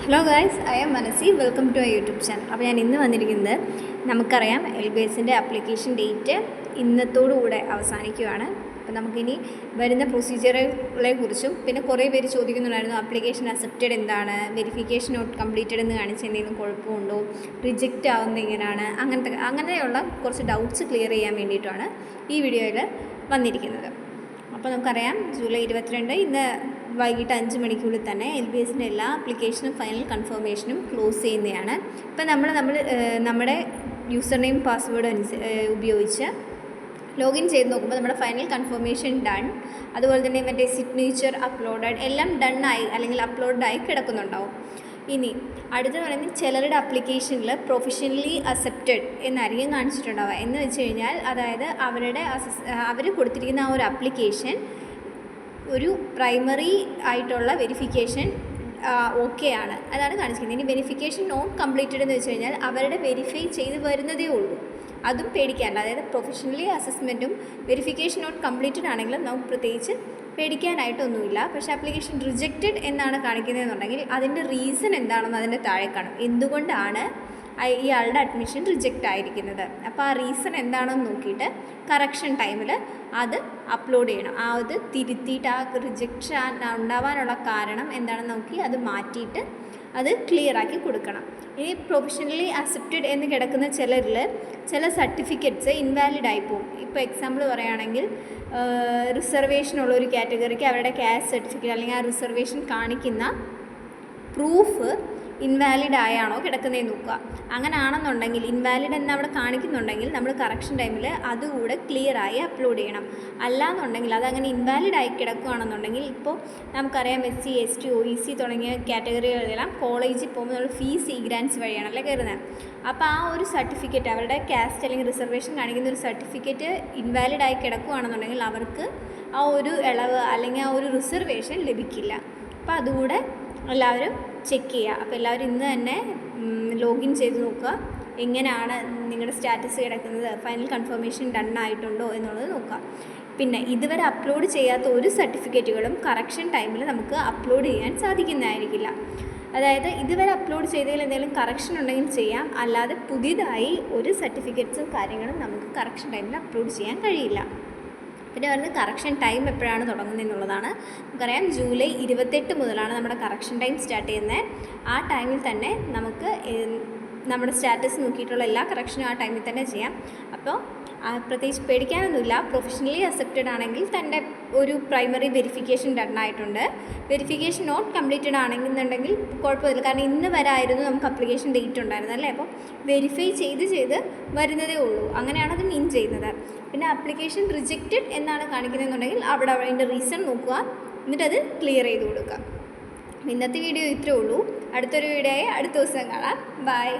Hello guys, I am Manasi. Welcome to I YouTube channel. അപ്പോൾ ഞാൻ ഇന്ന് വന്നിരിക്കുന്നത്, നമുക്കറിയാം LBSൻ്റെ ആപ്ലിക്കേഷൻ ഡേറ്റ് ഇന്നത്തോടുകൂടെ അവസാനിക്കുകയാണ്. അപ്പോൾ നമുക്കിനി വരുന്ന പ്രൊസീജിയറുകളെ കുറിച്ചും പിന്നെ കുറേ പേര് ചോദിക്കുന്നുണ്ടായിരുന്നു, ആപ്ലിക്കേഷൻ അക്സെപ്റ്റഡ് എന്താണ്, വെരിഫിക്കേഷൻ നോട്ട് കംപ്ലീറ്റഡ് എന്ന് കാണിച്ച് എന്തെങ്കിലും കുഴപ്പമുണ്ടോ, റിജക്റ്റ് ആവുന്നത് എങ്ങനെയാണ്, അങ്ങനെയുള്ള കുറച്ച് ഡൗട്ട്സ് ക്ലിയർ ചെയ്യാൻ വേണ്ടിയിട്ടാണ് ഈ വീഡിയോയിൽ വന്നിരിക്കുന്നത്. അപ്പോൾ നമുക്കറിയാം ജൂലൈ 22 ഇന്ന് വൈകിട്ട് 5 മണിക്കുള്ളിൽ തന്നെ LBSൻ്റെ എല്ലാ ആപ്ലിക്കേഷനും ഫൈനൽ കൺഫർമേഷനും ക്ലോസ് ചെയ്യുന്നതാണ്. ഇപ്പം നമ്മുടെ യൂസർ നെയിം പാസ്വേഡ് ഉപയോഗിച്ച് ലോഗിൻ ചെയ്ത് നോക്കുമ്പോൾ നമ്മുടെ ഫൈനൽ കൺഫർമേഷൻ ഡൺ, അതുപോലെ തന്നെ മറ്റേ സിഗ്നേച്ചർ അപ്ലോഡഡ് എല്ലാം ഡൺ ആയി അല്ലെങ്കിൽ അപ്ലോഡായി കിടക്കുന്നുണ്ടാവും. ഇനി അടുത്തെന്ന് പറയുന്നത് ചിലരുടെ ആപ്ലിക്കേഷനിൽ പ്രൊഫഷണലി അക്സെപ്റ്റഡ് എന്നായിരിക്കും കാണിച്ചിട്ടുണ്ടാവുക. എന്ന് വെച്ച് കഴിഞ്ഞാൽ അതായത് അവർ കൊടുത്തിരിക്കുന്ന ആ ഒരു ആപ്ലിക്കേഷൻ ഒരു പ്രൈമറി ആയിട്ടുള്ള വെരിഫിക്കേഷൻ ഓക്കെ ആണ്, അതാണ് കാണിച്ചിരിക്കുന്നത്. ഇനി വെരിഫിക്കേഷൻ നോട്ട് കംപ്ലീറ്റഡ് എന്ന് വെച്ച് കഴിഞ്ഞാൽ അവരുടെ വെരിഫൈ ചെയ്ത് വരുന്നതേ ഉള്ളൂ, അതും പേടിക്കാനില്ല. അതായത് പ്രൊഫഷണലി അസസ്മെൻറ്റും വെരിഫിക്കേഷൻ നോട്ട് കംപ്ലീറ്റഡ് ആണെങ്കിലും നമുക്ക് പ്രത്യേകിച്ച് പേടിക്കാനായിട്ടൊന്നുമില്ല. പക്ഷേ ആപ്ലിക്കേഷൻ റിജക്റ്റഡ് എന്നാണ് കാണിക്കുന്നതെന്നുണ്ടെങ്കിൽ അതിൻ്റെ റീസൺ എന്താണെന്ന് അതിൻ്റെ താഴെ കാണും, എന്തുകൊണ്ടാണ് ഇയാളുടെ അഡ്മിഷൻ റിജക്റ്റ് ആയിരിക്കുന്നത്. അപ്പോൾ ആ റീസൺ എന്താണെന്ന് നോക്കിയിട്ട് കറക്ഷൻ ടൈമിൽ അത് അപ്ലോഡ് ചെയ്യണം. അത് തിരുത്തിയിട്ട് ആ റിജക്ഷൻ ഉണ്ടാവാനുള്ള കാരണം എന്താണെന്ന് നോക്കി അത് മാറ്റിയിട്ട് അത് ക്ലിയറാക്കി കൊടുക്കണം. ഇനി പ്രൊഫഷണലി അക്സെപ്റ്റഡ് എന്ന് കിടക്കുന്ന ചില സർട്ടിഫിക്കറ്റ്സ് ഇൻവാലിഡ് ആയി പോകും. ഇപ്പോൾ എക്സാമ്പിൾ പറയുകയാണെങ്കിൽ റിസർവേഷനുള്ള ഒരു കാറ്റഗറിക്ക് അവരുടെ കാസ്റ്റ് സർട്ടിഫിക്കറ്റ് അല്ലെങ്കിൽ ആ റിസർവേഷൻ കാണിക്കുന്ന പ്രൂഫ് ഇൻവാലിഡ് ആയാണോ കിടക്കുന്നതെന്ന് നോക്കുക. അങ്ങനെ ആണെന്നുണ്ടെങ്കിൽ ഇൻവാലിഡ് എന്ന് അവിടെ കാണിക്കുന്നുണ്ടെങ്കിൽ നമ്മൾ കറക്ഷൻ ടൈമിൽ അതുകൂടെ ക്ലിയറായി അപ്ലോഡ് ചെയ്യണം. അല്ലാന്നുണ്ടെങ്കിൽ അതങ്ങനെ ഇൻവാലിഡ് ആയി കിടക്കുകയാണെന്നുണ്ടെങ്കിൽ ഇപ്പോൾ നമുക്കറിയാം SC ST OEC തുടങ്ങിയ കാറ്റഗറികളെല്ലാം കോളേജിൽ പോകുമ്പോൾ നമ്മൾ ഫീസ് ഗ്രാൻസ് വഴിയാണല്ലേ കയറുന്നത്. അപ്പോൾ ആ ഒരു സർട്ടിഫിക്കറ്റ് അവരുടെ കാസ്റ്റ് അല്ലെങ്കിൽ റിസർവേഷൻ കാണിക്കുന്ന ഒരു സർട്ടിഫിക്കറ്റ് ഇൻവാലിഡ് ആയി കിടക്കുകയാണെന്നുണ്ടെങ്കിൽ അവർക്ക് ആ ഒരു ഇളവ് അല്ലെങ്കിൽ ആ ഒരു റിസർവേഷൻ ലഭിക്കില്ല. അപ്പോൾ അതുകൂടെ എല്ലാവരും ചെക്ക് ചെയ്യുക. അപ്പോൾ എല്ലാവരും ഇന്ന് തന്നെ ലോഗിൻ ചെയ്ത് നോക്കുക, എങ്ങനെയാണ് നിങ്ങളുടെ സ്റ്റാറ്റസ് കിടക്കുന്നത്, ഫൈനൽ കൺഫർമേഷൻ ഡൺ ആയിട്ടുണ്ടോ എന്നുള്ളത് നോക്കുക. പിന്നെ ഇതുവരെ അപ്ലോഡ് ചെയ്യാത്ത ഒരു സർട്ടിഫിക്കറ്റുകളും കറക്ഷൻ ടൈമിൽ നമുക്ക് അപ്ലോഡ് ചെയ്യാൻ സാധിക്കുന്നതായിരിക്കില്ല. അതായത് ഇതുവരെ അപ്ലോഡ് ചെയ്തതിൽ എന്തെങ്കിലും കറക്ഷൻ ഉണ്ടെങ്കിൽ ചെയ്യാം, അല്ലാതെ പുതിയതായി ഒരു സർട്ടിഫിക്കറ്റ്സും കാര്യങ്ങളും നമുക്ക് കറക്ഷൻ ടൈമിൽ അപ്ലോഡ് ചെയ്യാൻ കഴിയില്ല. പിന്നെ പറയുന്നത് കറക്ഷൻ ടൈം എപ്പോഴാണ് തുടങ്ങുന്നത് എന്നുള്ളതാണ്. നമുക്കറിയാം ജൂലൈ 28 മുതലാണ് നമ്മുടെ കറക്ഷൻ ടൈം സ്റ്റാർട്ട് ചെയ്യുന്നത്. ആ ടൈമിൽ തന്നെ നമുക്ക് നമ്മുടെ സ്റ്റാറ്റസ് നോക്കിയിട്ടുള്ള എല്ലാ കറക്ഷനും ആ ടൈമിൽ തന്നെ ചെയ്യാം. അപ്പോൾ പ്രത്യേകിച്ച് പേടിക്കാനൊന്നുമില്ല. പ്രൊഫഷണലി അക്സെപ്റ്റഡ് ആണെങ്കിൽ തൻ്റെ ഒരു പ്രൈമറി വെരിഫിക്കേഷൻ ഡൺ ആയിട്ടുണ്ട്. വെരിഫിക്കേഷൻ നോട്ട് കംപ്ലീറ്റഡ് ആണെന്നുണ്ടെങ്കിൽ കുഴപ്പമില്ല, കാരണം ഇന്ന് വരായിരുന്നു നമുക്ക് അപ്ലിക്കേഷൻ ഡേറ്റ് ഉണ്ടായിരുന്നത് അല്ലേ. അപ്പോൾ വെരിഫൈ ചെയ്ത് വരുന്നതേ ഉള്ളൂ, അങ്ങനെയാണ് അത് മീൻ ചെയ്യുന്നത്. പിന്നെ ആപ്ലിക്കേഷൻ റിജക്റ്റഡ് എന്നാണ് കാണിക്കുന്നതെന്നുണ്ടെങ്കിൽ അവിടെ അതിൻ്റെ റീസൺ നോക്കുക, എന്നിട്ടത് ക്ലിയർ ചെയ്ത് കൊടുക്കുക. ഇന്നത്തെ വീഡിയോ ഇത്രയേ ഉള്ളൂ. അടുത്തൊരു വീഡിയോ ആയി അടുത്ത ദിവസം കാണാം. ബൈ.